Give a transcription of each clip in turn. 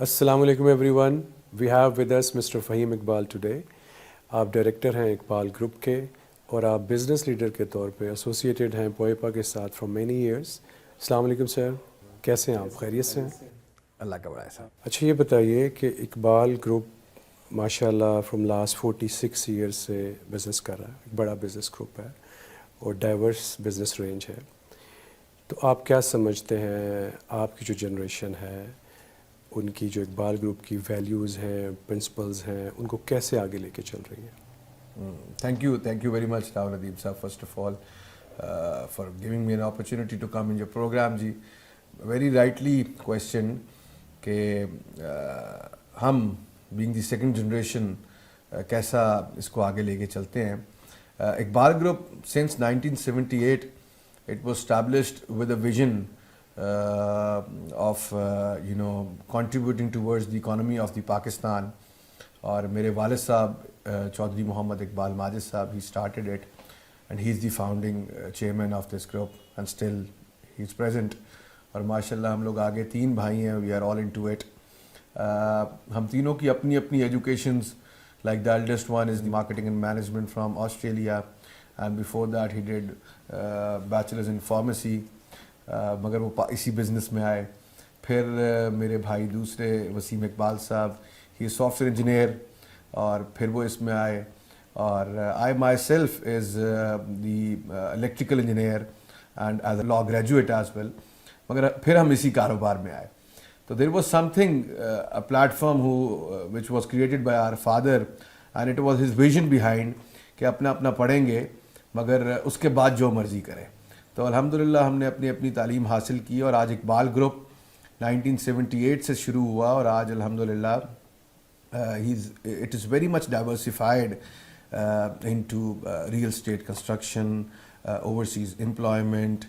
السلام علیکم everyone. We have with us mister Fahim Iqbal today. آپ ڈائریکٹر ہیں اقبال گروپ کے اور آپ بزنس لیڈر کے طور پہ ایسوسیٹیڈ ہیں پوئپا کے ساتھ فرام مینی ایئرس. السلام علیکم سر, کیسے ہیں آپ؟ خیریت سے ہیں؟ اللہ کا بڑا صاحب. اچھا یہ بتائیے کہ اقبال گروپ ماشاء اللہ فرام لاسٹ 46 ایئرس سے بزنس کر رہا ہے, ایک بڑا بزنس گروپ ہے اور ڈائیورس بزنس رینج ہے. تو آپ کیا سمجھتے ہیں آپ کی جو جنریشن ہے ان کی جو اقبال گروپ کی ویلیوز ہیں, پرنسپلز ہیں, ان کو کیسے آگے لے کے چل رہی ہیں؟ Thank you very much Rahul Adeeb sahab, first of all for giving me an opportunity to come in your programme. جی ویری رائٹلی کویشچن کہ ہم بینگ دی سیکنڈ جنریشن کیسا اس کو آگے لے کے چلتے ہیں. Iqbal group since 1978 it was established with a vision of contributing towards the economy of the Pakistan. اور میرے والد صاحب چودھری محمد اقبال ماجد صاحب, he started it and he is the founding chairman of this group and still he is present. اور ماشاء اللہ ہم لوگ آگے 3 بھائی ہیں, we are all into it. ہم تینوں کی اپنی اپنی educations, like the eldest one is the marketing and management from Australia and before that he did bachelor's in pharmacy, مگر وہ اسی بزنس میں آئے. پھر میرے بھائی دوسرے وسیم اقبال صاحب, ہی سافٹ ویئر انجینئر, اور پھر وہ اس میں آئے. اور I myself is the electrical engineer and as a law graduate as well, مگر پھر ہم اسی کاروبار میں آئے. تو there was something a platform which was created by our father and it was his vision behind کہ اپنا اپنا پڑھیں گے مگر اس کے بعد جو مرضی کریں. تو الحمدللہ ہم نے اپنی اپنی تعلیم حاصل کی اور آج اقبال گروپ 1978 سے شروع ہوا اور آج الحمدللہ it is very much diversified into real estate construction, overseas employment,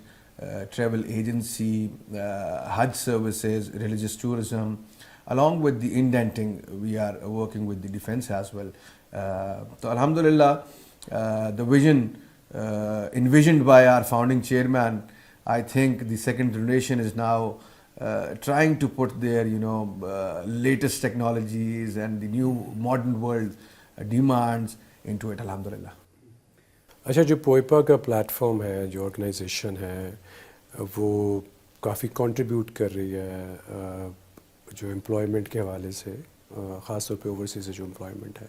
travel agency, Hajj services, religious tourism. Along with the indenting, we are working with the defense as well. So alhamdulillah, the vision envisioned by our founding chairman, I think the second generation is now trying to put their latest technologies and the new modern world demands into it, alhamdulillah. اچھا جو پوئپا کا plate form ہے, جو organization ہے, وہ کافی contribute کر رہی ہے جو امپلائمنٹ کے حوالے سے, خاص طور پہ اوورسیز سے جو امپلائمنٹ ہے.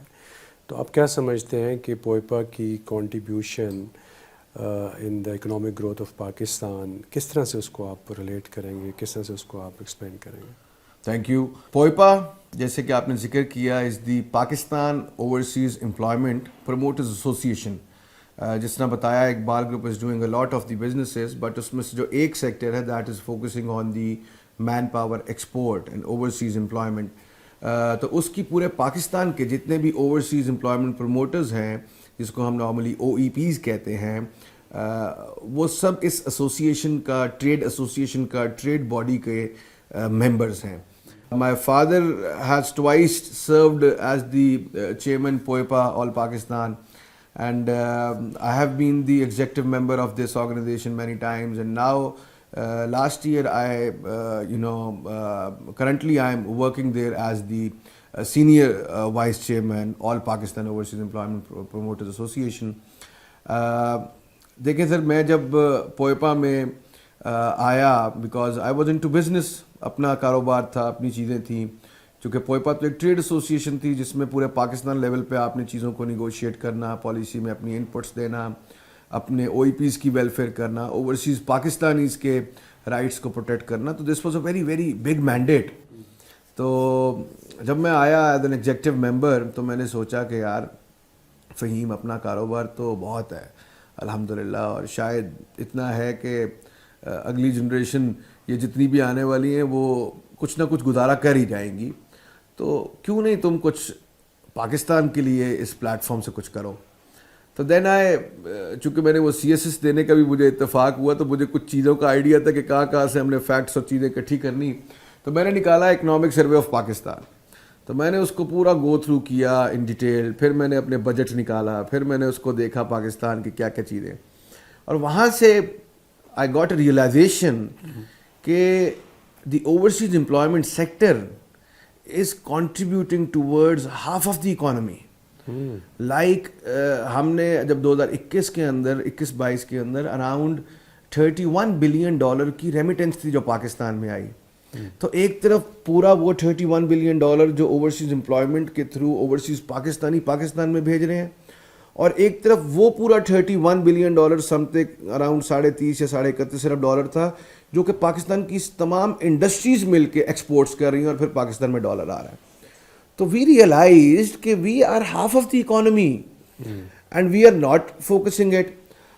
تو آپ کیا سمجھتے ہیں کہ پوئپا کی contribution in the economic growth of Pakistan, کس طرح سے اس کو آپ ریلیٹ کریں گے, کس طرح سے اس کو آپ ایکسپلین کریں گے؟ Thank you. پوئپا جیسے کہ آپ نے ذکر کیا is the Pakistan overseas employment promoters association. جس طرح بتایا Iqbal group is doing a lot of the businesses, but اس میں سے جو ایک سیکٹر ہے that is focusing on the manpower export and overseas employment. تو اس کی پورے پاکستان کے جتنے بھی اوورسیز امپلائمنٹ پروموٹرز ہیں, جس کو ہم نارملی OEPs کہتے ہیں, وہ سب اس ایسوسیشن کا, ٹریڈ ایسوسیشن کا, ٹریڈ باڈی کے ممبرز ہیں. My father has twice served as the chairman POIPA All Pakistan, and I have been the executive member of this organization many times, and now last year currently I am working there as the senior vice chairman All Pakistan Overseas Employment Promoters Association. دیکھیں سر, میں جب پوئپا میں آیا, because I was into business, اپنا کاروبار تھا, اپنی چیزیں تھیں. چونکہ پوئپا تو ایک ٹریڈ ایسوسیشن تھی جس میں پورے پاکستان لیول پہ آپ نے چیزوں کو نیگوشیٹ کرنا, پالیسی میں اپنی انپٹس دینا, اپنے OEPs کی ویلفیئر کرنا, اوورسیز پاکستانیز کے رائٹس کو پروٹیکٹ کرنا. تو this was a very very big mandate. تو جب میں آیا ایز این ایگزیکٹو ممبر تو میں نے سوچا کہ یار فہیم, اپنا کاروبار تو بہت ہے الحمدللہ, اور شاید اتنا ہے کہ اگلی جنریشن یہ جتنی بھی آنے والی ہیں وہ کچھ نہ کچھ گزارا کر ہی جائیں گی, تو کیوں نہیں تم کچھ پاکستان کے لیے اس پلیٹ فارم سے کچھ کرو. تو دین چونکہ میں نے وہ CSS دینے کا بھی مجھے اتفاق ہوا, تو مجھے کچھ چیزوں کا آئیڈیا تھا کہ کہاں سے ہم نے فیکٹس اور چیزیں اکٹھی کرنی. تو میں نے نکالا اکنامک سروے آف پاکستان. تو میں نے اس کو پورا گو تھرو کیا ان ڈیٹیل, پھر میں نے اپنے بجٹ نکالا, پھر میں نے اس کو دیکھا پاکستان کی کیا کیا چیزیں, اور وہاں سے آئی گاٹ اے ریئلائزیشن کہ the overseas employment sector is contributing towards half of the economy. Like ہم نے جب 2021 کے اندر 21-22 کے اندر اراؤنڈ $31 بلین کی ریمیٹنس تھی جو پاکستان میں آئی. تو ایک طرف پورا وہ $31 بلین جو اوورسیز امپلائمنٹ کے تھرو اوورسیز پاکستان میں بھیج رہے ہیں, اور ایک طرف وہ پورا $31 بلین سم تک اراؤنڈ $30 یا $31 ارب تھا جو کہ پاکستان کی تمام انڈسٹریز مل کے ایکسپورٹس کر رہی ہیں, اور پھر پاکستان میں ڈالر آ رہا ہے. تو وی ریئلائزڈ کہ we are half of the economy and we are not focusing it.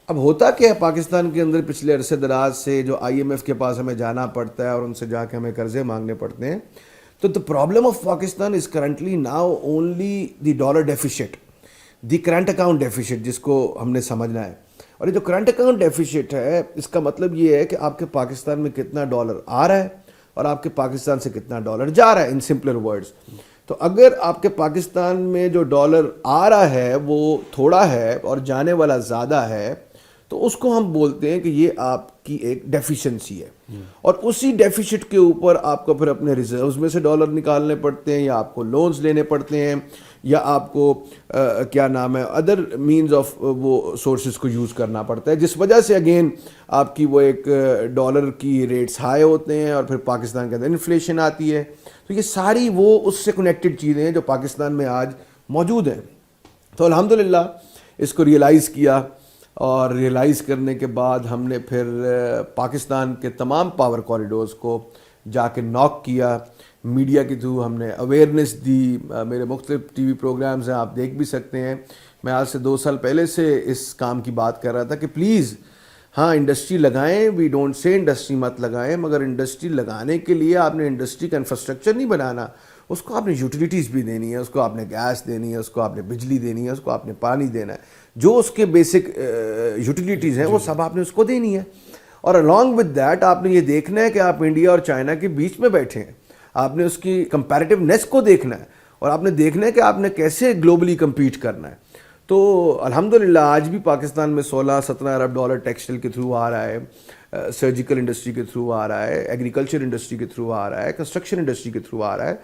اب ہوتا کیا ہے پاکستان کے اندر پچھلے عرصے دراز سے جو IMF کے پاس ہمیں جانا پڑتا ہے اور ان سے جا کے ہمیں قرضے مانگنے پڑتے ہیں, تو the problem of Pakistan is currently now only the dollar deficit, the current account deficit جس کو ہم نے سمجھنا ہے. اور یہ جو کرنٹ اکاؤنٹ ڈیفیسٹ ہے اس کا مطلب یہ ہے کہ آپ کے پاکستان میں کتنا ڈالر آ رہا ہے اور آپ کے پاکستان سے کتنا ڈالر جا رہا ہے, ان سمپلر ورڈز. تو اگر آپ کے پاکستان میں جو ڈالر آ رہا ہے وہ تھوڑا ہے اور جانے والا زیادہ ہے, تو اس کو ہم بولتے ہیں کہ یہ آپ کی ایک ڈیفیشنسی ہے. اور اسی ڈیفیسٹ کے اوپر آپ کو پھر اپنے ریزروز میں سے ڈالر نکالنے پڑتے ہیں, یا آپ کو لونز لینے پڑتے ہیں, یا آپ کو کیا نام ہے ادر مینز آف وہ سورسز کو یوز کرنا پڑتا ہے, جس وجہ سے اگین آپ کی وہ ایک ڈالر کی ریٹس ہائی ہوتے ہیں اور پھر پاکستان کے اندر انفلیشن آتی ہے. تو یہ ساری وہ اس سے کنیکٹڈ چیزیں ہیں جو پاکستان میں آج موجود ہیں. تو الحمدللہ اس کو ریئلائز کیا, اور ریئلائز کرنے کے بعد ہم نے پھر پاکستان کے تمام پاور کوریڈورز کو جا کے ناک کیا. میڈیا کے تھرو ہم نے اویئرنیس دی, میرے مختلف ٹی وی پروگرامز ہیں, آپ دیکھ بھی سکتے ہیں. میں آج سے 2 سال پہلے سے اس کام کی بات کر رہا تھا کہ پلیز ہاں انڈسٹری لگائیں, وی ڈونٹ سے انڈسٹری مت لگائیں, مگر انڈسٹری لگانے کے لیے آپ نے انڈسٹری کا انفراسٹرکچر نہیں بنانا, اس کو آپ نے یوٹیلیٹیز بھی دینی ہے, اس کو آپ نے گیس دینی ہے, اس کو آپ نے بجلی دینی ہے, اس کو آپ نے پانی دینا ہے, جو اس کے بیسک یوٹیلیٹیز ہیں وہ سب آپ نے اس کو دینی ہے. اور along with that آپ نے یہ دیکھنا ہے کہ آپ انڈیا اور چائنا کے بیچ میں بیٹھے ہیں, آپ نے اس کی کمپیریٹیونیس کو دیکھنا ہے, اور آپ نے دیکھنا ہے کہ آپ نے کیسے گلوبلی کمپیٹ کرنا ہے. تو الحمدللہ آج بھی پاکستان میں $16-17 ارب ٹیکسٹائل کے تھرو آ رہا ہے, سرجیکل انڈسٹری کے تھرو آ رہا ہے, ایگریکلچر انڈسٹری کے تھرو آ رہا ہے, کنسٹرکشن انڈسٹری کے تھرو آ رہا ہے.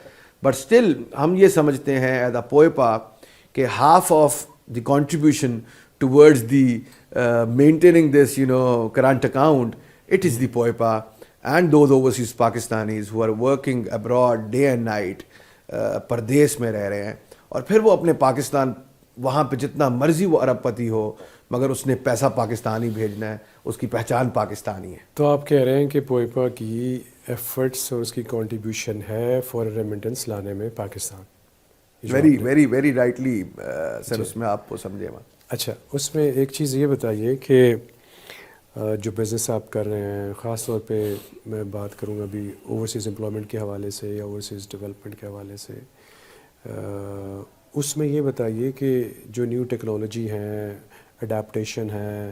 بٹ اسٹل ہم یہ سمجھتے ہیں ایز اے پوئپا کہ half of the contribution towards the maintaining this current account, it is the POEPA and those overseas Pakistanis who are working abroad day and night, پردیس میں رہ رہے ہیں, اور پھر وہ اپنے پاکستان وہاں پہ جتنا مرضی وہ ارب پتی ہو مگر اس نے پیسہ پاکستانی بھیجنا ہے, اس کی پہچان پاکستانی ہے. تو آپ کہہ رہے ہیں کہ پوئپا کی ایفرٹس اور اس کی کنٹریبیوشن ہے فارن ریمیٹنس لانے میں Pakistan. Very very very rightly sir, اس میں آپ کو سمجھے میں. اچھا, اس میں ایک چیز یہ بتائیے کہ جو بزنس آپ کر رہے ہیں, خاص طور پہ میں بات کروں گا ابھی اوورسیز امپلائمنٹ کے حوالے سے یا اوورسیز ڈیولپمنٹ کے حوالے سے, اس میں یہ بتائیے کہ جو نیو ٹیکنالوجی ہیں, اڈیپٹیشن ہے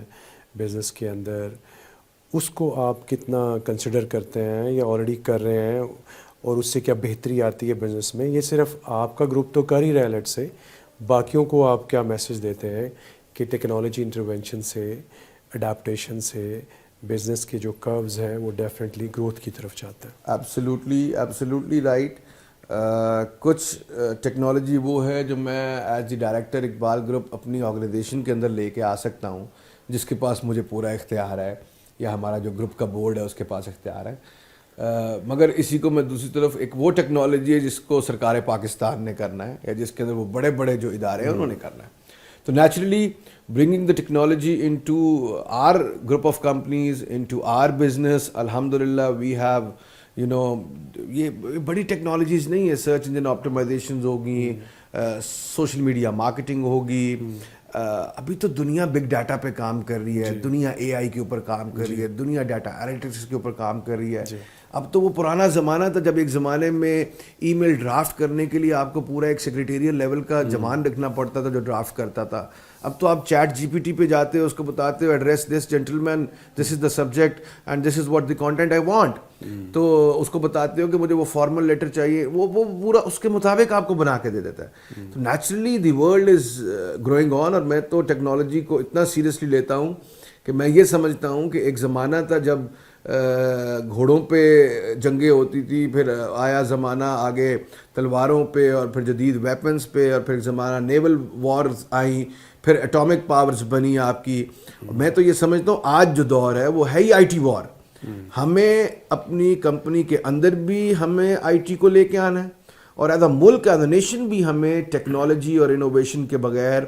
بزنس کے اندر, اس کو آپ کتنا کنسیڈر کرتے ہیں یا آلریڈی کر رہے ہیں, اور اس سے کیا بہتری آتی ہے بزنس میں؟ یہ صرف آپ کا گروپ تو کر ہی رہا ہے لیٹ سے, باقیوں کو آپ کیا میسج دیتے ہیں کہ ٹیکنالوجی انٹرونشن سے, اڈیپٹیشن سے بزنس کے جو کروز ہیں وہ ڈیفینیٹلی گروتھ کی طرف جاتا ہے؟ Absolutely right. کچھ ٹیکنالوجی وہ ہے جو میں as the director Iqbal group اپنی آرگنائزیشن کے اندر لے کے آ سکتا ہوں, جس کے پاس مجھے پورا اختیار ہے, یا ہمارا جو گروپ کا بورڈ ہے اس کے پاس اختیار ہے. مگر اسی کو میں دوسری طرف ایک وہ ٹیکنالوجی ہے جس کو سرکار پاکستان نے کرنا ہے, یا جس کے اندر وہ بڑے بڑے جو ادارے ہیں انہوں نے کرنا ہے. تو naturally bringing the technology into our group of companies, into our business, alhamdulillah we have یہ بڑی ٹیکنالوجیز نہیں ہے, سرچ انجن آپٹیمائزیشنز ہوگی, سوشل میڈیا مارکیٹنگ ہوگی. ابھی تو دنیا بگ ڈاٹا پہ کام کر رہی ہے, دنیا AI کے اوپر کام کر رہی ہے, دنیا ڈاٹا انالیٹکس کے اوپر کام کر رہی ہے. اب تو وہ پرانا زمانہ تھا جب ایک زمانے میں ای میل ڈرافٹ کرنے کے لیے آپ کو پورا ایک سیکریٹریل لیول کا جوان رکھنا پڑتا تھا جو ڈرافٹ کرتا تھا. اب تو آپ چیٹ GPT پہ جاتے ہو, اس کو بتاتے ہو address this gentleman, this is the subject and this is what the content I want, تو اس کو بتاتے ہو کہ مجھے وہ فارمل لیٹر چاہیے, وہ پورا اس کے مطابق آپ کو بنا کے دے دیتا ہے. تو naturally the world is growing آن, اور میں تو ٹیکنالوجی کو اتنا سیریسلی لیتا ہوں کہ میں یہ سمجھتا ہوں کہ ایک زمانہ تھا جب گھوڑوں پہ جنگیں ہوتی تھی، پھر آیا زمانہ آگے تلواروں پہ، اور پھر جدید ویپنز پہ، اور پھر زمانہ نیول وارز آئیں، پھر ایٹامک پاورز بنی آپ کی. میں تو یہ سمجھتا ہوں آج جو دور ہے وہ ہے ہی آئی ٹی وار. ہمیں اپنی کمپنی کے اندر بھی ہمیں آئی ٹی کو لے کے آنا ہے، اور ایز اے ملک، ایز اے نیشن بھی ہمیں ٹیکنالوجی اور انوویشن کے بغیر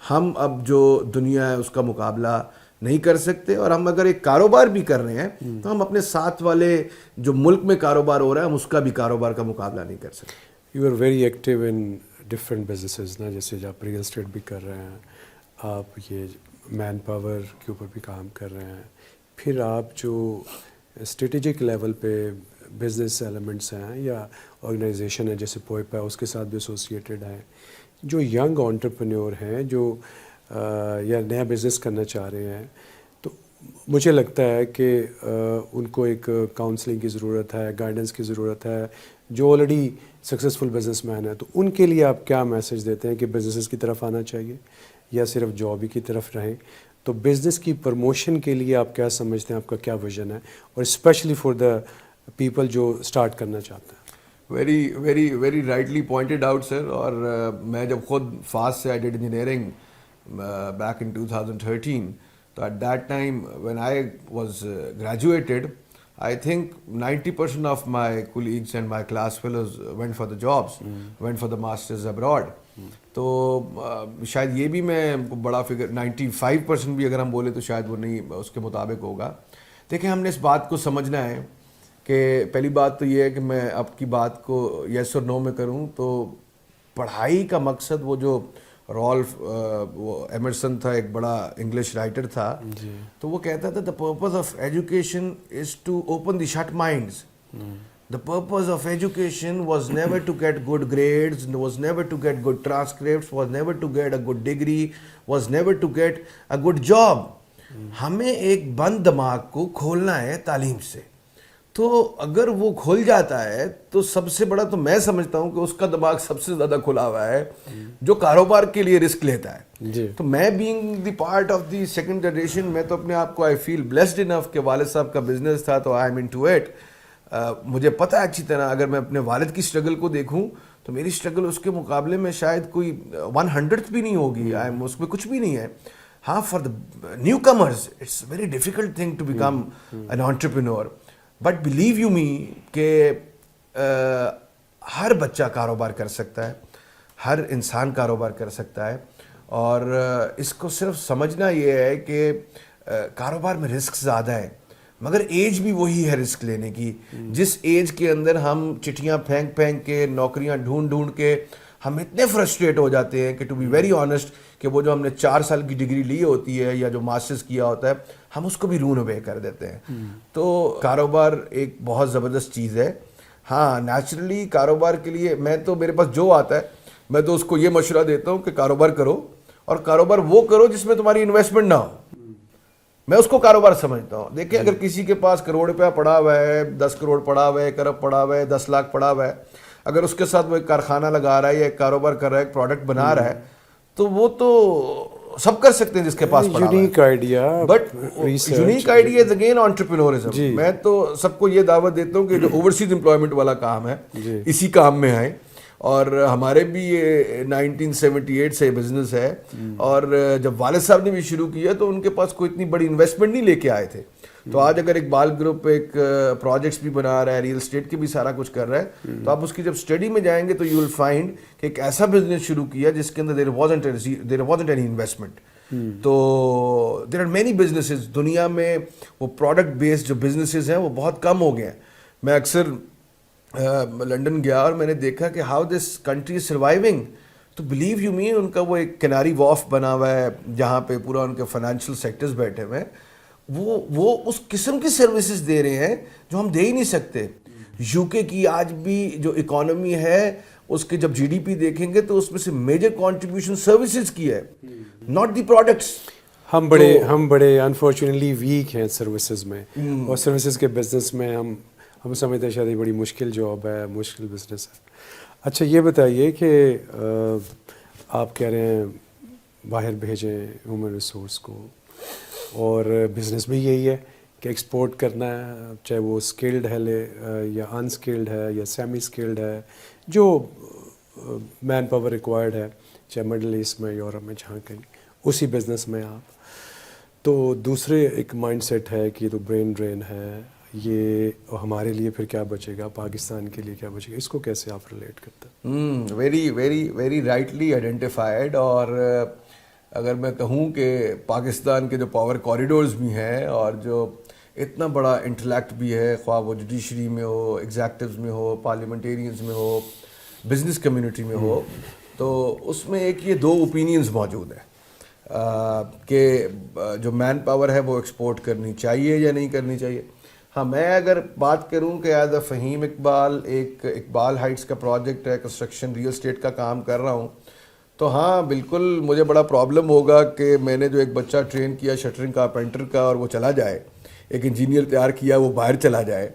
ہم اب جو دنیا ہے اس کا مقابلہ نہیں کر سکتے. اور ہم اگر ایک کاروبار بھی کر رہے ہیں تو ہم اپنے ساتھ والے جو ملک میں کاروبار ہو رہا ہے ہم اس کا بھی کاروبار کا مقابلہ نہیں کر سکتے. You are very active in different businesses نا، جیسے آپ ریئل اسٹیٹ بھی کر رہے ہیں، آپ یہ مین پاور کے اوپر بھی کام کر رہے ہیں، پھر آپ جو اسٹریٹجک لیول پہ بزنس ایلیمنٹس ہیں یا آرگنائزیشن ہے جیسے پوئپا ہے اس کے ساتھ بھی ایسوسیٹیڈ ہیں، جو ینگ انٹرپرینور ہیں جو یا نیا بزنس کرنا چاہ رہے ہیں، تو مجھے لگتا ہے کہ ان کو ایک کاؤنسلنگ کی ضرورت ہے، گائیڈنس کی ضرورت ہے. جو آلریڈی سکسیزفل بزنس مین ہے تو ان کے لیے آپ کیا میسج دیتے ہیں کہ بزنسز کی طرف آنا چاہیے یا صرف جاب ہی کی طرف رہیں؟ تو بزنس کی پروموشن کے لیے آپ کیا سمجھتے ہیں، آپ کا کیا ویژن ہے، اور اسپیشلی فار دا پیپل جو اسٹارٹ کرنا چاہتے ہیں؟ Very very very rightly pointed out sir. اور میں جب خود فاسٹ سے I did engineering back in 2013, تو at that time when I was graduated, I think 90% of my colleagues and my class fellows went for the jobs, went for the masters abroad. تو شاید یہ بھی میں بڑا figure 95% بھی اگر ہم بولے تو شاید وہ نہیں اس کے مطابق ہوگا. دیکھیں ہم نے اس بات کو سمجھنا ہے کہ پہلی بات تو یہ ہے کہ میں آپ کی بات کو یس اور نو میں کروں تو پڑھائی کا مقصد، وہ جو رالف وہ ایمرسن تھا، ایک بڑا انگلش رائٹر تھا، تو وہ کہتا تھا the purpose of education is to open the shut minds. The purpose of education was never to get good grades, was never to get good transcripts, was never to get a good degree, was never to get a good job. ہمیں ایک بند دماغ کو کھولنا ہے تعلیم سے. تو اگر وہ کھل جاتا ہے تو سب سے بڑا تو میں سمجھتا ہوں کہ اس کا دماغ سب سے زیادہ کھلا ہوا ہے جو کاروبار کے لیے رسک لیتا ہے. تو میں being the part of the second generation, میں تو اپنے آپ کو آئی فیل بلیسڈ انف کہ والد صاحب کا بزنس تھا تو آئی ایم انٹو اٹ. مجھے پتہ ہے اچھی طرح، اگر میں اپنے والد کی اسٹرگل کو دیکھوں تو میری اسٹرگل اس کے مقابلے میں شاید کوئی 100th بھی نہیں ہوگی، اس میں کچھ بھی نہیں ہے. ہاں for the newcomers it's very difficult thing to become an entrepreneur. But believe you me کہ ہر بچہ کاروبار کر سکتا ہے، ہر انسان کاروبار کر سکتا ہے. اور اس کو صرف سمجھنا یہ ہے کہ کاروبار میں رسک زیادہ ہے مگر ایج بھی وہی ہے رسک لینے کی. جس ایج کے اندر ہم چٹھیاں پھینک پھینک کے، نوکریاں ڈھونڈ ڈھونڈ کے ہم اتنے فرسٹریٹ ہو جاتے ہیں کہ ٹو بی ویری آنیسٹ کہ وہ جو ہم نے 4 سال کی ڈگری لی ہوتی ہے یا جو ماسٹرز کیا ہوتا ہے ہم اس کو بھی رون اوے کر دیتے ہیں. تو کاروبار ایک بہت زبردست چیز ہے. ہاں نیچرلی کاروبار کے لیے میں تو میرے پاس جو آتا ہے میں تو اس کو یہ مشورہ دیتا ہوں کہ کاروبار کرو، اور کاروبار وہ کرو جس میں تمہاری انویسٹمنٹ نہ ہو. میں اس کو کاروبار سمجھتا ہوں. دیکھیں اگر کسی کے پاس کروڑ روپیہ پڑا ہوا ہے، 10 کروڑ پڑا ہوا ہے، 1 ارب پڑا ہوا ہے، 10 لاکھ پڑا ہوا ہے، اگر اس کے ساتھ وہ ایک کارخانہ لگا رہا ہے یا ایک کاروبار کر رہا ہے، ایک پروڈکٹ بنا رہا ہے، تو وہ تو سب کر سکتے ہیں جس کے پاس پڑا ہوا ہے. Unique idea, but unique idea is again entrepreneurism. میں تو سب کو یہ دعوت دیتا ہوں کہ جو اوورسیز امپلائمنٹ والا کام ہے اسی کام میں آئیں. اور ہمارے بھی یہ 1978 سے بزنس ہے، اور جب والد صاحب نے بھی شروع کیا تو ان کے پاس کوئی اتنی بڑی انویسٹمنٹ نہیں لے کے آئے تھے. تو آج اگر اقبال گروپ ایک پروجیکٹس بھی بنا رہا ہے، ریئل اسٹیٹ کے بھی سارا کچھ کر رہا ہے، تو آپ اس کی جب اسٹڈی میں جائیں گے تو یو ول فائنڈ کہ ایک ایسا بزنس شروع کیا جس کے اندر دیر وازنٹ اینی انویسٹمنٹ. تو دیر آر مینی بزنسز دنیا میں، وہ پروڈکٹ بیسڈ جو بزنسز ہیں وہ بہت کم ہو گئے ہیں. میں اکثر لنڈن گیا اور میں نے دیکھا کہ how this country is surviving. تو بلیو یو می ان کا وہ ایک کناری واف بنا ہوا ہے جہاں پہ پورا ان کے فائنینشیل سیکٹرز بیٹھے ہوئے ہیں، وہ اس قسم کی سروسز دے رہے ہیں جو ہم دے ہی نہیں سکتے. یو کے کی آج بھی جو اکانومی ہے اس کے جب جی ڈی پی دیکھیں گے تو اس میں سے میجر کنٹریبیوشن سروسز کی ہے، ناٹ دی پروڈکٹس. ہم بڑے انفارچونیٹلی ویک ہیں سروسز میں، اور سروسز کے بزنس میں ہم سمجھتے ہیں شاید یہ بڑی مشکل جاب ہے، مشکل بزنس ہے. اچھا یہ بتائیے کہ آپ کہہ رہے ہیں باہر بھیجیں ہیومن ریسورس کو، اور بزنس بھی یہی ہے کہ ایکسپورٹ کرنا ہے، چاہے وہ اسکلڈ ہے یا انسکلڈ ہے یا سیمی اسکلڈ ہے، جو مین پاور ریکوائرڈ ہے، چاہے مڈل ایسٹ میں، یورپ میں، جہاں کہیں، اسی بزنس میں آپ. تو دوسرے ایک مائنڈ سیٹ ہے کہ یہ تو برین ڈرین ہے، یہ ہمارے لیے پھر کیا بچے گا، پاکستان کے لیے کیا بچے گا، اس کو کیسے آپ ریلیٹ کرتے ہیں؟ Very very very rightly identified. اور اگر میں کہوں کہ پاکستان کے جو پاور کوریڈورز بھی ہیں اور جو اتنا بڑا انٹلیکٹ بھی ہے، خواہ وہ جوڈیشری میں ہو، ایگزیکٹوز میں ہو، پارلیمنٹیرینز میں ہو، بزنس کمیونٹی میں ہو، تو اس میں ایک یہ دو اوپینینز موجود ہیں کہ جو مین پاور ہے وہ ایکسپورٹ کرنی چاہیے یا نہیں کرنی چاہیے. ہاں، میں اگر بات کروں کہ ایز اے فہیم اقبال، ایک اقبال ہائٹس کا پروجیکٹ ہے، کنسٹرکشن ریل اسٹیٹ کا کام کر رہا ہوں، تو ہاں بالکل مجھے بڑا پرابلم ہوگا کہ میں نے جو ایک بچہ ٹرین کیا شٹرنگ کارپینٹر کا اور وہ چلا جائے، ایک انجینئر تیار کیا وہ باہر چلا جائے،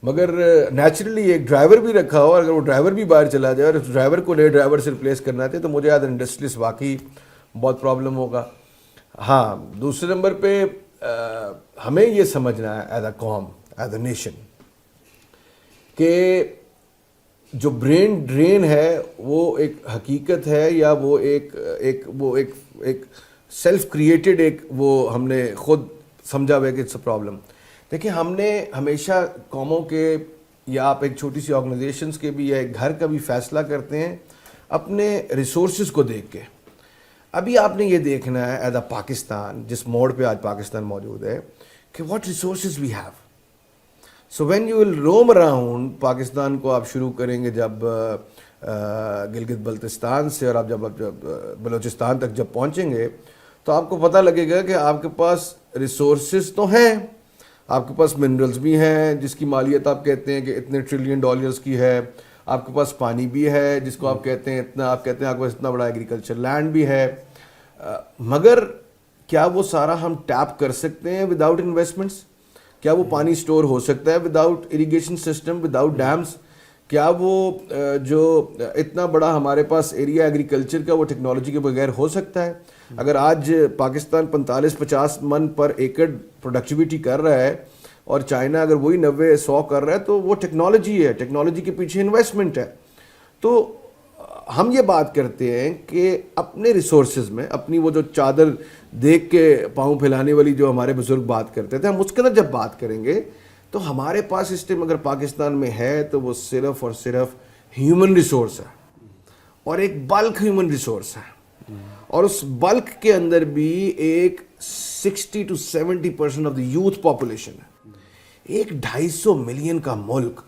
مگر نیچرلی ایک ڈرائیور بھی رکھا ہو، اگر وہ ڈرائیور بھی باہر چلا جائے اور اس ڈرائیور کو نئے ڈرائیور سے ریپلیس کرنا تھے، تو مجھے ایز انڈسٹریلسٹ واقعی بہت پرابلم ہوگا. ہاں، دوسرے نمبر پہ ہمیں یہ سمجھنا ہے ایز اے قوم، ایز اے نیشن، کہ جو برین ڈرین ہے وہ ایک حقیقت ہے یا وہ ایک سیلف کریٹڈ ایک وہ ہم نے خود سمجھا ہوا ہے کہ اٹس اے پرابلم. دیکھیں، ہم نے ہمیشہ قوموں کے یا آپ ایک چھوٹی سی آرگنائزیشنز کے بھی یا ایک گھر کا بھی فیصلہ کرتے ہیں اپنے ریسورسز کو دیکھ کے. ابھی آپ نے یہ دیکھنا ہے ایز اے پاکستان، جس موڑ پہ آج پاکستان موجود ہے، کہ what resources we have. So when you will roam around Pakistan کو آپ شروع کریں گے جب گلگت بلتستان سے، اور آپ جب بلوچستان تک جب پہنچیں گے تو آپ کو پتہ لگے گا کہ آپ کے پاس ریسورسز تو ہیں، آپ کے پاس منرلز بھی ہیں جس کی مالیت آپ کہتے ہیں کہ اتنے ٹریلین ڈالرز کی ہے، آپ کے پاس پانی بھی ہے جس کو آپ کہتے ہیں اتنا، آپ کہتے ہیں آپ کے پاس اتنا بڑا ایگریکلچر لینڈ بھی ہے، مگر کیا وہ سارا ہم ٹیپ کر سکتے ہیں وداؤٹ انویسٹمنٹس؟ کیا وہ پانی سٹور ہو سکتا ہے without irrigation system, without dams? کیا وہ جو اتنا بڑا ہمارے پاس ایریا ایگریکلچر کا وہ ٹیکنالوجی کے بغیر ہو سکتا ہے؟ اگر آج پاکستان 45-50 من پر ایکڑ پروڈکٹیویٹی کر رہا ہے اور چائنا اگر وہی 90-100 کر رہا ہے، تو وہ ٹیکنالوجی ہے، ٹیکنالوجی کے پیچھے انویسٹمنٹ ہے. تو ہم یہ بات کرتے ہیں کہ اپنے ریسورسز میں، اپنی وہ جو چادر دیکھ کے پاؤں پھیلانے والی جو ہمارے بزرگ بات کرتے تھے، ہم اس کے اندر جب بات کریں گے تو ہمارے پاس اس ٹائم اگر پاکستان میں ہے تو وہ صرف اور صرف ہیومن ریسورس ہے، اور ایک بلک ہیومن ریسورس ہے، اور اس بلک کے اندر بھی ایک 60 to 70% of the youth population ہے. ایک 250 ملین کا ملک،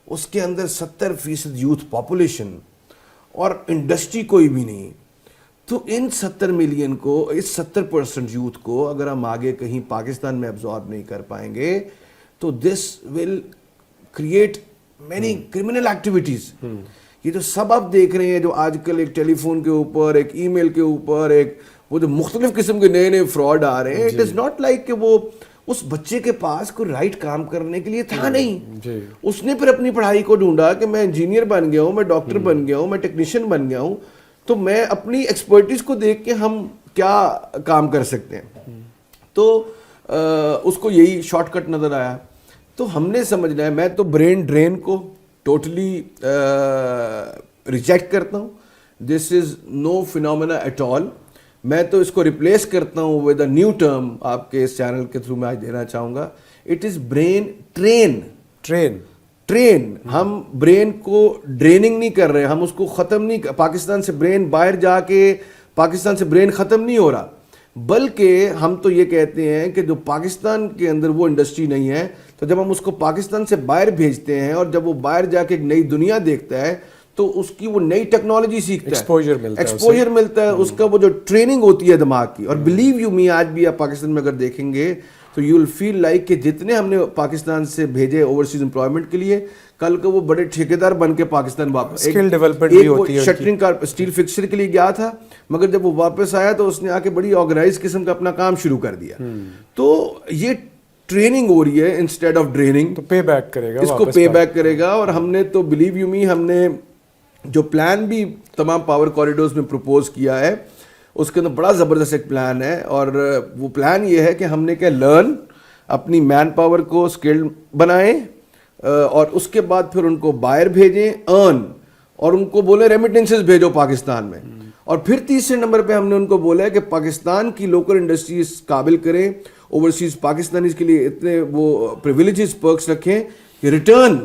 اس کے اندر 70% یوتھ پاپولیشن اور انڈسٹری کوئی بھی نہیں. تو ان 70 ملین کو، اس 70% یوتھ کو اگر ہم آگے کہیں پاکستان میں ابزارب نہیں کر پائیں گے تو this will create many criminal activities. یہ جو سب آپ دیکھ رہے ہیں جو آج کل ایک ٹیلی فون کے اوپر، ایک ای میل کے اوپر، ایک وہ جو مختلف قسم کے نئے نئے فراڈ آ رہے ہیں، اٹ از ناٹ لائک کہ وہ اس بچے کے پاس کوئی رائٹ کام کرنے کے لیے تھا نہیں. اس نے پھر اپنی پڑھائی کو ڈھونڈا کہ میں انجینئر بن گیا ہوں، میں ڈاکٹر بن گیا ہوں، میں ٹیکنیشین بن گیا ہوں، تو میں اپنی ایکسپرٹیز کو دیکھ کے ہم کیا کام کر سکتے ہیں. تو اس کو یہی شارٹ کٹ نظر آیا. تو ہم نے سمجھنا ہے، میں تو برین ڈرین کو ٹوٹلی ریجیکٹ کرتا ہوں. دس از نو فینومینا ایٹ آل. میں تو اس کو ریپلیس کرتا ہوں ود اے نیو ٹرم آپ کے اس چینل کے تھرو میں آج دینا چاہوں گا. It is brain train. ہم برین کو ڈریننگ نہیں کر رہے، ہم اس کو ختم نہیں، پاکستان سے برین باہر جا کے پاکستان سے برین ختم نہیں ہو رہا، بلکہ ہم تو یہ کہتے ہیں کہ جو پاکستان کے اندر وہ انڈسٹری نہیں ہے، تو جب ہم اس کو پاکستان سے باہر بھیجتے ہیں اور جب وہ باہر جا کے ایک نئی دنیا دیکھتا ہے تو اس کی وہ نئی ٹیکنالوجی سیکھتا ہے، ایکسپوجر ملتا ہے، اس کا وہ جو ٹریننگ ہوتی ہے دماغ کی. اور بلیو یو می، آج بھی آپ پاکستان میں اگر دیکھیں گے تو یو ول فیل لائک کہ جتنے ہم نے پاکستان سے بھیجے اوورسیز امپلائمنٹ کے لیے، کل کو وہ بڑے ٹھیکیدار بن کے پاکستان واپس، اسکل ڈیولپمنٹ بھی ہوتی ہے. شٹرنگ کا اسٹیل فکسر کے لیے گیا تھا، مگر جب وہ واپس آیا تو اس نے آ کے بڑی آرگنائز قسم کا اپنا کام شروع کر دیا. تو یہ ٹریننگ ہو رہی ہے انسٹیڈ آف ڈریننگ. تو پے بیک کرے گا، اس کو پے بیک کرے گا. اور ہم نے تو بلیو یو می، ہم نے جو پلان بھی تمام پاور کوریڈورز میں پروپوز کیا ہے اس کے اندر بڑا زبردست ایک پلان ہے, اور وہ پلان یہ ہے کہ ہم نے کیا لرن, اپنی مین پاور کو اسکلڈ بنائیں, اور اس کے بعد پھر ان کو باہر بھیجیں, ارن, اور ان کو بولے ریمیٹنسز بھیجو پاکستان میں. اور پھر تیسرے نمبر پہ ہم نے ان کو بولا ہے کہ پاکستان کی لوکل انڈسٹریز قابل کریں, اوورسیز پاکستانیز کے لیے اتنے وہ پریویلیجز پرکس رکھیں کہ ریٹرن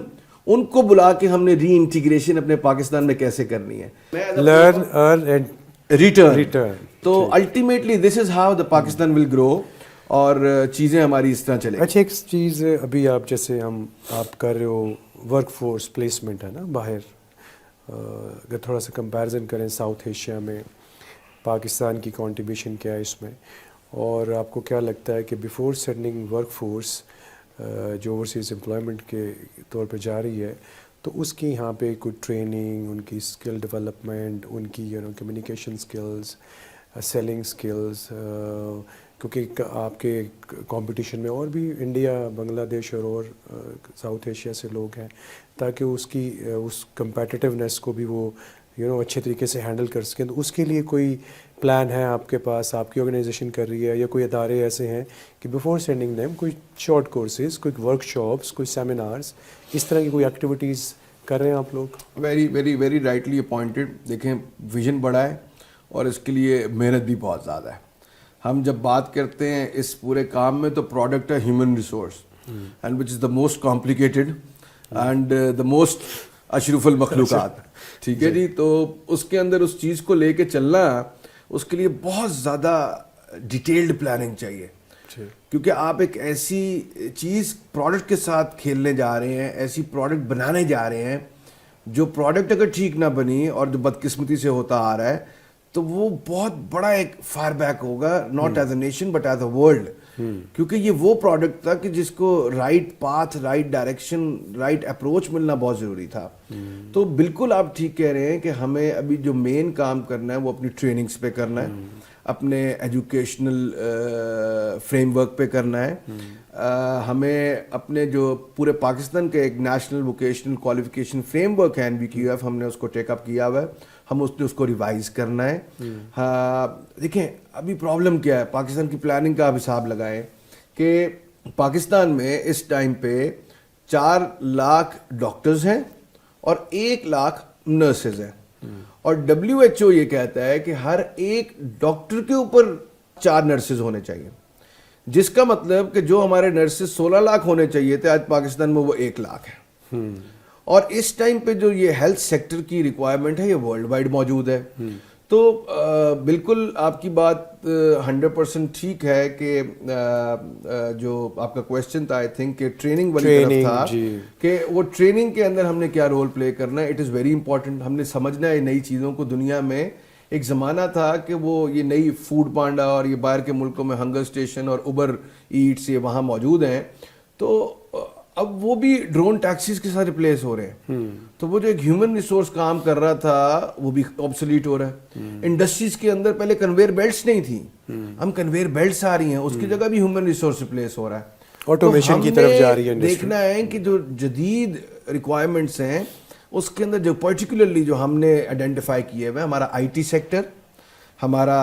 ان کو بلا کے ہم نے ری انٹیگریشن اپنے پاکستان میں کیسے کرنی ہے, لرن ارن اینڈ ریٹرن. تو ultimately this is how the Pakistan will grow, اور چیزیں ہماری اس طرح چلیں. اچھا ایک چیز ابھی آپ جیسے آپ کر رہے ہو ورک فورس پلیسمنٹ ہے نا باہر, اگر تھوڑا سا کمپیریزن کریں ساؤتھ ایشیا میں پاکستان کی کنٹریبیوشن کیا ہے اس میں, اور آپ کو کیا لگتا ہے کہ بیفور سینڈنگ ورک فورس جو اوورسیز امپلائمنٹ کے طور پہ جا رہی ہے تو اس کی یہاں پہ کوئی ٹریننگ, ان کی اسکل ڈیولپمنٹ, ان کی کمیونیکیشن اسکلز, سیلنگ اسکلز, کیونکہ آپ کے کمپٹیشن میں اور بھی انڈیا, بنگلہ دیش اور ساؤتھ ایشیا سے لوگ ہیں, تاکہ اس کمپیٹیٹیونیس کو بھی وہ اچھے طریقے سے ہینڈل کر سکیں. تو اس کے لیے کوئی پلان ہے آپ کے پاس, آپ کی آرگنائزیشن کر رہی ہے, یا کوئی ادارے ایسے ہیں کہ بیفور سینڈنگ دیم کوئی شارٹ کورسز, کوئی ورک شاپس, کوئی سیمینارز, اس طرح کی کوئی ایکٹیویٹیز کر رہے ہیں آپ لوگ؟ Very very very rightly appointed. دیکھیں ویژن بڑا ہے اور اس کے لیے محنت بھی بہت زیادہ ہے. ہم جب بات کرتے ہیں اس پورے کام میں تو پروڈکٹ ہے human resource, and which is the most complicated and the most اشرف المخلوقات. ٹھیک ہے جی, تو اس کے اندر اس چیز کو لے کے چلنا, اس کے لیے بہت زیادہ ڈیٹیلڈ پلاننگ چاہیے, کیونکہ آپ ایک ایسی چیز پروڈکٹ کے ساتھ کھیلنے جا رہے ہیں, ایسی پروڈکٹ بنانے جا رہے ہیں جو پروڈکٹ اگر ٹھیک نہ بنی اور جو بدقسمتی سے ہوتا آ رہا ہے تو وہ بہت بڑا ایک فائر بیک ہوگا, not as a nation but as a world. کیونکہ یہ وہ پروڈکٹ تھا کہ جس کو right path, right direction, right approach ملنا بہت ضروری تھا. تو بالکل آپ ٹھیک کہہ رہے ہیں کہ ہمیں ابھی جو مین کام کرنا ہے وہ اپنی ٹریننگز پہ کرنا ہے, اپنے ایجوکیشنل فریم ورک پہ کرنا ہے. ہمیں اپنے جو پورے پاکستان کے ایک national vocational qualification frame work ہے NVQF, ہم نے اس کو ٹیک اپ کیا ہوا ہے, ہم اس کو ریوائز کرنا ہے. دیکھیں ابھی پرابلم کیا ہے, پاکستان کی پلاننگ کا آپ حساب لگائیں کہ پاکستان میں اس ٹائم پہ 4 لاکھ ڈاکٹرز ہیں اور 1 لاکھ نرسز ہیں, اور WHO یہ کہتا ہے کہ ہر ایک ڈاکٹر کے اوپر 4 نرسز ہونے چاہیے, جس کا مطلب کہ جو ہمارے نرسز 16 لاکھ ہونے چاہیے تھے, آج پاکستان میں وہ 1 لاکھ ہے. اور اس ٹائم پہ جو یہ ہیلتھ سیکٹر کی ریکوائرمنٹ ہے یہ ورلڈ وائڈ موجود ہے. تو بالکل آپ کی بات 100% ٹھیک ہے کہ جو آپ کا کویشچن تھا, آئی تھنک کہ ٹریننگ والی طرف تھا, کہ وہ ٹریننگ کے اندر ہم نے کیا رول پلے کرنا ہے. It is very important. ہم نے سمجھنا ہے نئی چیزوں کو. دنیا میں ایک زمانہ تھا کہ وہ یہ نئی فوڈ پانڈا اور یہ باہر کے ملکوں میں ہنگر اسٹیشن اور اوبر ایٹس یہ وہاں موجود ہیں, تو اب وہ بھی ڈرون ٹیکسیز کے ساتھ ریپلیس ہو رہے ہیں. تو وہ جو ایک ہیومن ریسورس کام کر رہا تھا وہ بھی آبسولیٹ ہو رہا ہے. انڈسٹریز کے اندر پہلے کنویئر بیلٹس نہیں تھیں, ہم کنویئر بیلٹس آ رہی ہیں, اس کی جگہ بھی ہیومن ریسورس ریپلیس ہو رہا ہے, آٹومیشن کی طرف جا رہی ہے. دیکھنا ہے کہ جو جدید ریکوائرمنٹس ہیں اس کے اندر جو پرٹیکولرلی جو ہم نے آئیڈینٹیفائی کیے ہوئے, ہمارا IT سیکٹر, ہمارا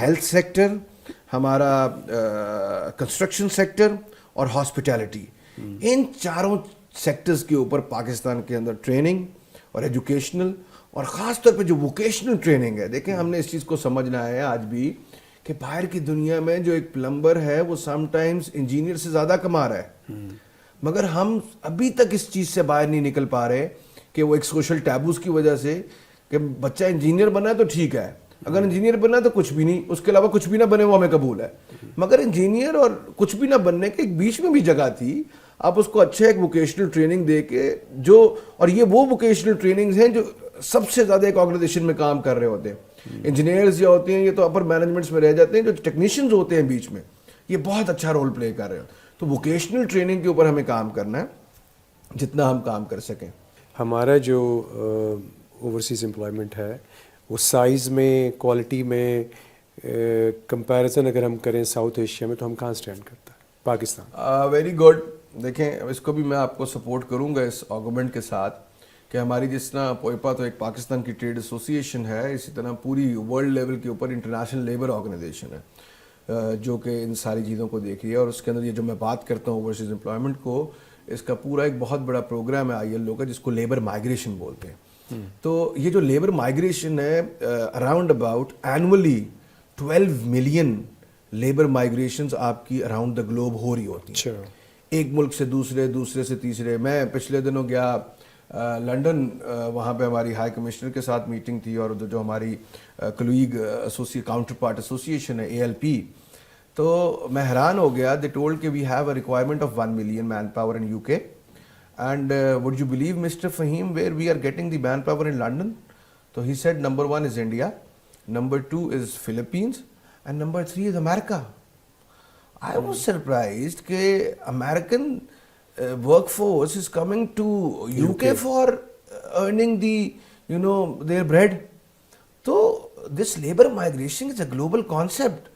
ہیلتھ سیکٹر, ہمارا کنسٹرکشن سیکٹر اور ہاسپٹیلٹی, ان 4 سیکٹرز کے اوپر پاکستان کے اندر ٹریننگ اور ایجوکیشنل اور خاص طور پہ جو ووکیشنل ٹریننگ ہے. دیکھیں ہم نے اس چیز کو سمجھنا ہے آج بھی کہ باہر کی دنیا میں جو ایک پلمبر ہے وہ سم ٹائمز انجینئر سے زیادہ کما رہا ہے, مگر ہم ابھی تک اس چیز سے باہر نہیں نکل پا رہے کہ وہ ایک سوشل ٹیبوز کی وجہ سے کہ بچہ انجینئر بنا ہے تو ٹھیک ہے, اگر انجینئر بنا تو کچھ بھی نہیں, اس کے علاوہ کچھ بھی نہ بنے وہ ہمیں قبول ہے. مگر انجینئر اور کچھ بھی نہ بننے کے ایک بیچ میں بھی جگہ تھی, آپ اس کو اچھا ایک ووکیشنل ٹریننگ دے کے جو, اور یہ وہ ووکیشنل ٹریننگز ہیں جو سب سے زیادہ ایک آرگنائزیشن میں کام کر رہے ہوتے ہیں. انجینئرز جو ہوتے ہیں یہ تو اپر مینجمنٹس میں رہ جاتے ہیں, جو ٹیکنیشینز ہوتے ہیں بیچ میں یہ بہت اچھا رول پلے کر رہے ہیں. تو ووکیشنل ٹریننگ کے اوپر ہمیں کام کرنا ہے جتنا ہم کام کر سکیں. ہمارا جو اوورسیز امپلائمنٹ ہے وہ سائز میں, کوالٹی میں کمپیریزن اگر ہم کریں ساؤتھ ایشیا میں تو ہم کہاں سٹینڈ کرتا ہے پاکستان؟ Very good. دیکھیں اس کو بھی میں آپ کو سپورٹ کروں گا اس آرگومنٹ کے ساتھ کہ ہماری جس طرح پوئپا تو ایک پاکستان کی ٹریڈ ایسوسیشن ہے، اسی طرح پوری ورلڈ لیول کے اوپر انٹرنیشنل لیبر آرگنائزیشن ہے جو کہ ان ساری چیزوں کو دیکھ رہی ہے. اور اس کے اندر یہ جو میں بات کرتا ہوں اوورسیز امپلائمنٹ کو، اس کا پورا ایک بہت بڑا پروگرام ہے ILO کا جس کو لیبر مائگریشن بولتے ہیں. تو یہ جو لیبر مائگریشن ہے around about annually 12 million labour migrations آپ کی اراؤنڈ دا گلوب ہو رہی ہوتی ہیں، ایک ملک سے دوسرے، دوسرے سے تیسرے. میں پچھلے دنوں گیا لنڈن، وہاں پہ ہماری ہائی کمشنر کے ساتھ میٹنگ تھی، اور جو ہماری کلیگ کاؤنٹر پارٹ ایسوسیشن ہے ALP، تو میں حیران ہو گیا. دے ٹولڈ کہ we have a requirement of 1 million manpower in UK. And would you believe, Mr. Fahim, where we are getting the manpower in London? So he said number 1 is India, number 2 is Philippines, and number 3 is America. I was surprised that American workforce is coming to UK for earning their bread. So this labor migration is a global concept.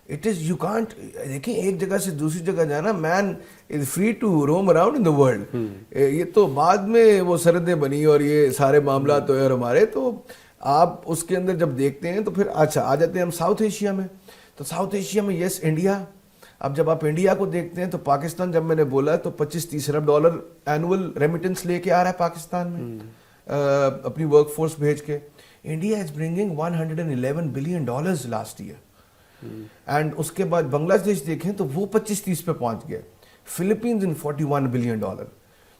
It is, you can't, دیکھیں ایک جگہ سے دوسری جگہ جانا، man is free to roam around in the world. یہ تو بعد میں وہ سرحدیں بنی اور یہ سارے معاملات ہوئے اور ہمارے، تو آپ اس کے اندر جب دیکھتے ہیں تو پھر اچھا آ جاتے ہیں ہم ساؤتھ ایشیا میں. تو ساؤتھ ایشیا میں یس انڈیا. اب جب آپ انڈیا کو دیکھتے ہیں تو پاکستان، جب میں نے بولا تو $25-30 ارب اینول ریمیٹنس لے کے آ رہا ہے پاکستان میں اپنی ورک فورس بھیج کے. India is bringing $111 billion last year. And اس کے بعد بنگلہ دیش دیکھیں تو وہ 25-30 پہ پہنچ گئے. فلپینز ان $41 بلین.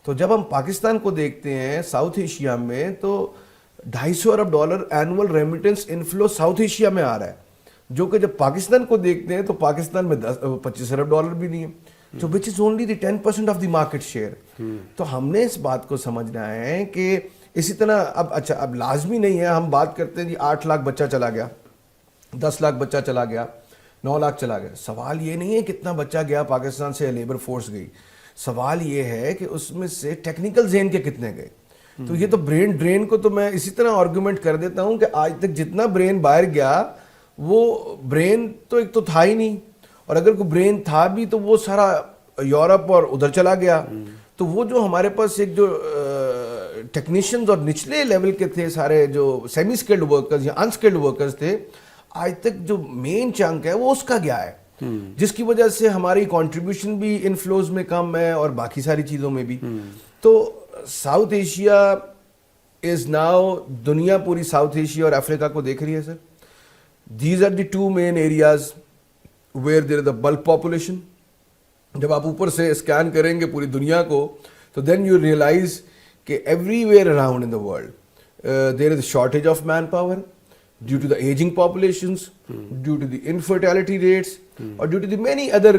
تو جب ہم پاکستان کو دیکھتے ہیں ساؤتھ ایشیا میں، تو $250 ارب annual remittance inflow South Asia میں آ رہا ہے، جو کہ جب پاکستان کو دیکھتے ہیں تو پاکستان میں $25 ارب بھی نہیں ہے، تو which is only the 10% of the market share. تو ہم نے اس بات کو سمجھنا ہے کہ اسی طرح اب لازمی نہیں ہے ہم بات کرتے ہیں جی 8 لاکھ بچہ چلا گیا، 10 لاکھ بچہ چلا گیا، 9 لاکھ چلا گیا. سوال یہ نہیں ہے کتنا بچہ گیا پاکستان سے، لیبر فورس گئی. سوال یہ ہے کہ اس میں سے ٹیکنیکل ذہن کے کتنے گئے. تو یہ تو برین ڈرین کو تو میں اسی طرح آرگومنٹ کر دیتا ہوں کہ آج تک جتنا برین باہر گیا، وہ برین تو ایک تو تھا ہی نہیں، اور اگر کوئی برین تھا بھی تو وہ سارا یورپ اور ادھر چلا گیا. تو وہ جو ہمارے پاس ایک جو ٹیکنیشینز اور نچلے لیول کے تھے سارے، جو سیمی اسکلڈ ورکرز یا انسکلڈ ورکرز تھے، آج تک جو مین چنک ہے وہ اس کا گیا ہے، جس کی وجہ سے ہماری کنٹریبیوشن بھی انفلوز میں کم ہے اور باقی ساری چیزوں میں بھی. تو ساؤتھ ایشیا از ناؤ، دنیا پوری ساؤتھ ایشیا اور افریقہ کو دیکھ رہی ہے sir. These are the 2 main areas where there is the bulk population. جب آپ اوپر سے اسکین کریں گے پوری دنیا کو تو دین یو ریئلائز کہ everywhere around in the world there is shortage of manpower due to the aging populations, due to the infertility rates, or due to the many other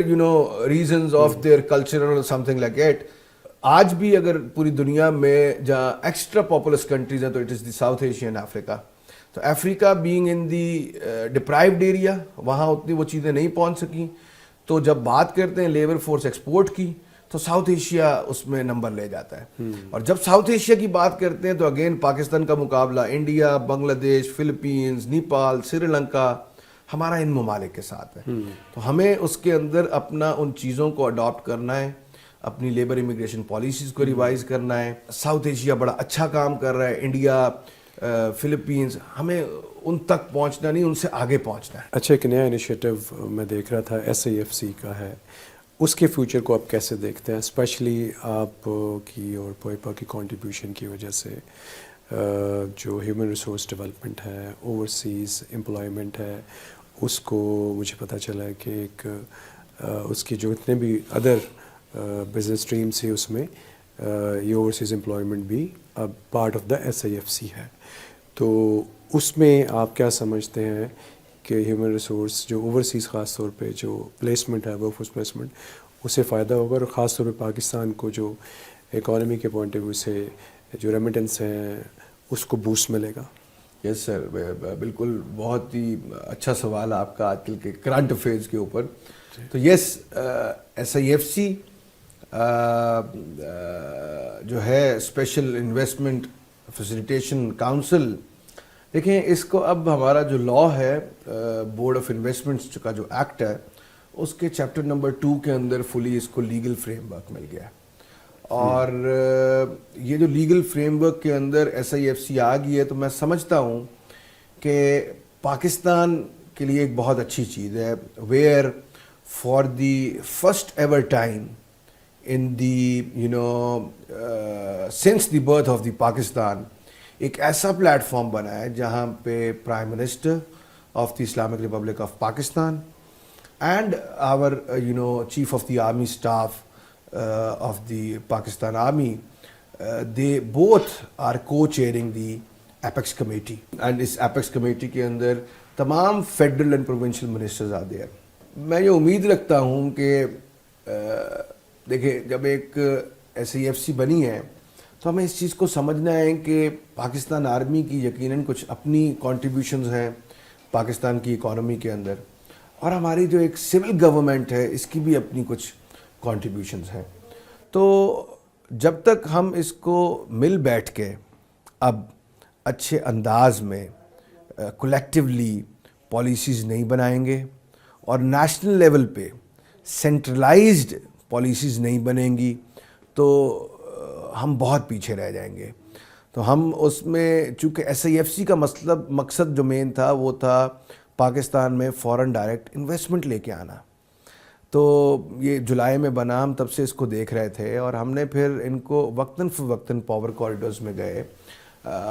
reasons of their culture or something like that. آج بھی اگر پوری دنیا میں جہاں extra populous countries ہیں تو it is the South Asia and Africa. تو Africa being in the deprived area, وہاں اتنی وہ چیزیں نہیں پہنچ سکیں. تو جب بات کرتے ہیں لیبر فورس ایکسپورٹ کی تو ساؤتھ ایشیا اس میں نمبر لے جاتا ہے. اور جب ساؤتھ ایشیا کی بات کرتے ہیں تو اگین پاکستان کا مقابلہ انڈیا، بنگلہ دیش، فلپینز، نیپال، سری لنکا ہمارا ان ممالک کے ساتھ ہے. تو ہمیں اس کے اندر اپنا ان چیزوں کو اڈاپٹ کرنا ہے، اپنی لیبر امیگریشن پالیسیز کو ریوائز کرنا ہے. ساؤتھ ایشیا بڑا اچھا کام کر رہا ہے، انڈیا، فلپینز، ہمیں ان تک پہنچنا نہیں، ان سے آگے پہنچنا ہے. اچھا، ایک نیا انیشیٹو میں دیکھ رہا تھا SIFC کا ہے، اس کے فیوچر کو آپ کیسے دیکھتے ہیں، اسپیشلی آپ کی اور پوئپا کی کنٹریبیوشن کی وجہ سے جو ہیومن ریسورس ڈیولپمنٹ ہے، اوورسیز امپلائمنٹ ہے، اس کو مجھے پتہ چلا ہے کہ ایک اس کی جو اتنے بھی ادر بزنس اسٹریمس ہیں اس میں یہ اوورسیز امپلائمنٹ بھی اب پارٹ آف دا SIFC ہے. تو اس میں آپ کیا سمجھتے ہیں کہ ہیومن ریسورس جو اوورسیز خاص طور پہ جو پلیسمنٹ ہے، ورک فورس پلیسمنٹ، اس سے فائدہ ہوگا، اور خاص طور پہ پاکستان کو جو اکانومی کے پوائنٹ آف ویو سے جو ریمیٹنس ہیں اس کو بوسٹ ملے گا؟ یس سر، بالکل بہت ہی اچھا سوال آپ کا آج کل کے کرنٹ افیئرز کے اوپر. تو یس، SIFC جو ہے اسپیشل انویسٹمنٹ فیسیلیٹیشن کاؤنسل، دیکھیں اس کو اب ہمارا جو لا ہے بورڈ آف انویسٹمنٹس کا جو ایکٹ ہے، اس کے چیپٹر نمبر 2 کے اندر فلی اس کو لیگل فریم ورک مل گیا ہے. اور یہ جو لیگل فریم ورک کے اندر SIFC آ گئی ہے تو میں سمجھتا ہوں کہ پاکستان کے لیے ایک بہت اچھی چیز ہے, where for the first ever time in the since the birth of the Pakistan ایک ایسا پلیٹ فارم بنا ہے جہاں پہ prime minister of the Islamic republic of Pakistan and our chief of the army staff of the Pakistan army they both are co chairing the apex committee, and اس apex committee کے اندر تمام فیڈرل اینڈ پروونشل منسٹرز آتے ہیں. میں یہ امید رکھتا ہوں کہ دیکھیں جب ایک SIFC بنی ہے تو ہمیں اس چیز کو سمجھنا ہے کہ پاکستان آرمی کی یقیناً کچھ اپنی کنٹریبیوشنز ہیں پاکستان کی اکانومی کے اندر, اور ہماری جو ایک سول گورنمنٹ ہے اس کی بھی اپنی کچھ کنٹریبیوشنز ہیں. تو جب تک ہم اس کو مل بیٹھ کے اب اچھے انداز میں کولیکٹیولی پالیسیز نہیں بنائیں گے اور نیشنل لیول پہ سینٹرلائزڈ پالیسیز نہیں بنیں گی تو ہم بہت پیچھے رہ جائیں گے. تو ہم اس میں چونکہ SIFC کا مقصد جو مین تھا وہ تھا پاکستان میں فورن ڈائریکٹ انویسٹمنٹ لے کے آنا. تو یہ جولائی میں بنا, ہم تب سے اس کو دیکھ رہے تھے اور ہم نے پھر ان کو وقتاً فوقتاً پاور کوریڈورز میں گئے,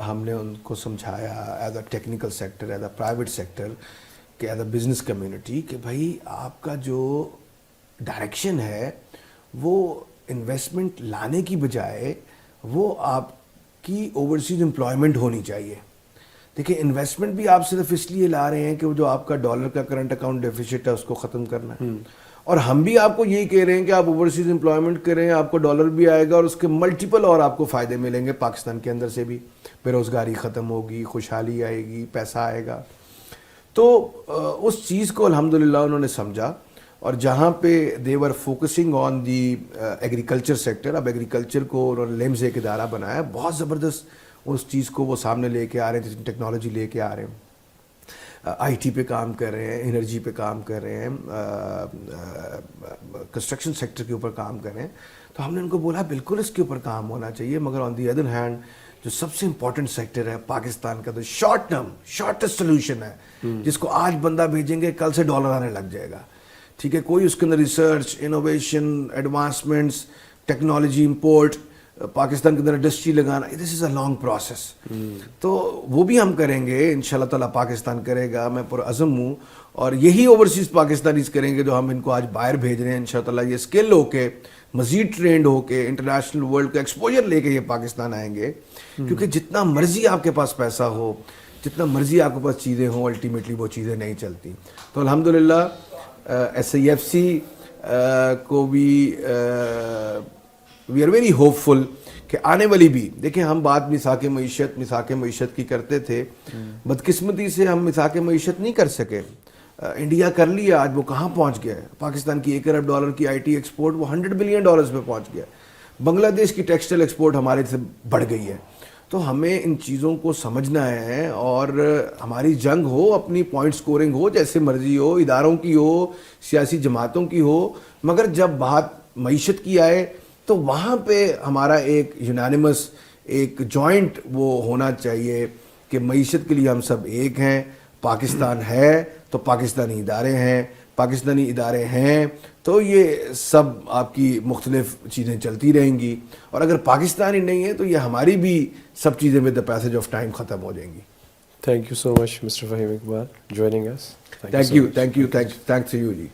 ہم نے ان کو سمجھایا as a technical sector, as a private sector, کہ ایز اے بزنس کمیونٹی کہ بھائی آپ کا جو ڈائریکشن ہے وہ انویسٹمنٹ لانے کی بجائے وہ آپ کی اوورسیز امپلائمنٹ ہونی چاہیے. دیکھیں انویسٹمنٹ بھی آپ صرف اس لیے لا رہے ہیں کہ وہ جو آپ کا ڈالر کا کرنٹ اکاؤنٹ ڈیفیسٹ ہے اس کو ختم کرنا ہے, اور ہم بھی آپ کو یہی کہہ رہے ہیں کہ آپ اوورسیز امپلائمنٹ کریں, آپ کو ڈالر بھی آئے گا اور اس کے ملٹیپل اور آپ کو فائدے ملیں گے. پاکستان کے اندر سے بھی بے روزگاری ختم ہوگی, خوشحالی آئے گی, پیسہ آئے گا. تو اس چیز کو الحمدللہ انہوں نے سمجھا, اور جہاں پہ they were focusing on the agriculture sector, اب ایگریکلچر کو انہوں نے لیمز ایک ادارہ بنایا, بہت زبردست اس چیز کو وہ سامنے لے کے آ رہے ہیں, ٹیکنالوجی لے کے آ رہے ہیں, IT پہ کام کر رہے ہیں, انرجی پہ کام کر رہے ہیں, کنسٹرکشن سیکٹر کے اوپر کام کر رہے ہیں. تو ہم نے ان کو بولا بالکل اس کے اوپر کام ہونا چاہیے, مگر آن دی ادر ہینڈ جو سب سے امپورٹنٹ سیکٹر ہے پاکستان کا, تو شارٹ ٹرم شارٹیسٹ سولوشن ہے جس کو آج بندہ بھیجیں گے کل سے ڈالر آنے لگ جائے گا. ٹھیک ہے, کوئی اس کے اندر research, innovation, advancements, technology import, Pakistan کے اندر انڈسٹری لگانا, دس از اے لانگ پروسیس. تو وہ بھی ہم کریں گے انشاءاللہ تعالیٰ, پاکستان کرے گا, میں پرعزم ہوں, اور یہی اوورسیز پاکستانیز کریں گے جو ہم ان کو آج باہر بھیج رہے ہیں. انشاءاللہ تعالیٰ یہ اسکل ہو کے مزید ٹرینڈ ہو کے انٹرنیشنل ورلڈ کا ایکسپوجر لے کے یہ پاکستان آئیں گے. کیونکہ جتنا مرضی آپ کے پاس پیسہ ہو, جتنا مرضی آپ کے پاس چیزیں ہوں, الٹیمیٹلی وہ چیزیں نہیں چلتی. تو الحمدللہ SIFC کو بھی وی آر ویری ہوپ فل کہ آنے والی بھی, دیکھیں ہم بات مساق معیشت کی کرتے تھے, بدقسمتی سے ہم مساق معیشت نہیں کر سکے. انڈیا کر لیا, آج وہ کہاں پہنچ گیا ہے. پاکستان کی $1 ارب کی IT ایکسپورٹ وہ $100 بلین پہ پہنچ گیا. بنگلہ دیش کی ٹیکسٹائل ایکسپورٹ ہمارے سے بڑھ گئی ہے. تو ہمیں ان چیزوں کو سمجھنا ہے, اور ہماری جنگ ہو, اپنی پوائنٹ سکورنگ ہو, جیسے مرضی ہو, اداروں کی ہو, سیاسی جماعتوں کی ہو, مگر جب بات معیشت کی آئے تو وہاں پہ ہمارا ایک یونانیمس, ایک جوائنٹ وہ ہونا چاہیے کہ معیشت کے لیے ہم سب ایک ہیں. پاکستان ہے تو پاکستانی ادارے ہیں تو یہ سب آپ کی مختلف چیزیں چلتی رہیں گی, اور اگر پاکستانی نہیں ہے تو یہ ہماری بھی سب چیزیں with the passage of time ختم ہو جائیں گی. Thank you so much mister Fahim Iqbal joining us. Thank you, thanks to you G.